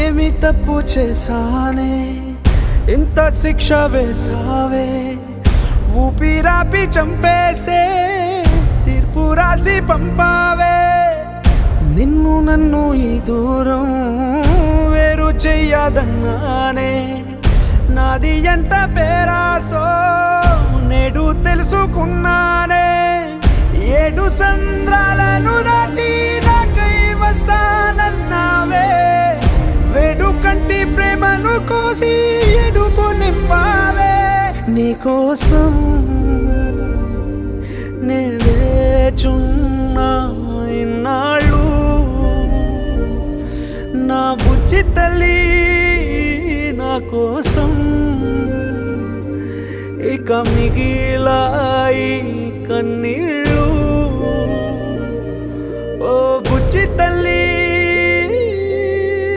ఏమి తప్పు చేశానే ఇంత శిక్ష వేసావే ఊపిరాపి చంపేసే తీర్పు రాసి పంపావే నిన్ను నన్ను ఈ దూరం వేరు చెయ్యదన్నానే నాది ఎంత పేరాసో నేడు తెలుసుకున్నానే 7 సంద్రాలను దాటి నాకై వస్తానన్నావే వేడు కంటి ప్రేమను కోసి ఎడుపు నింపావే నీకోసం నే వేచున్నా ఇన్నాళ్ళు నా బుజ్జి తల్లి నా కోసం ఇక మిగిలాయి కన్నీళ్ళు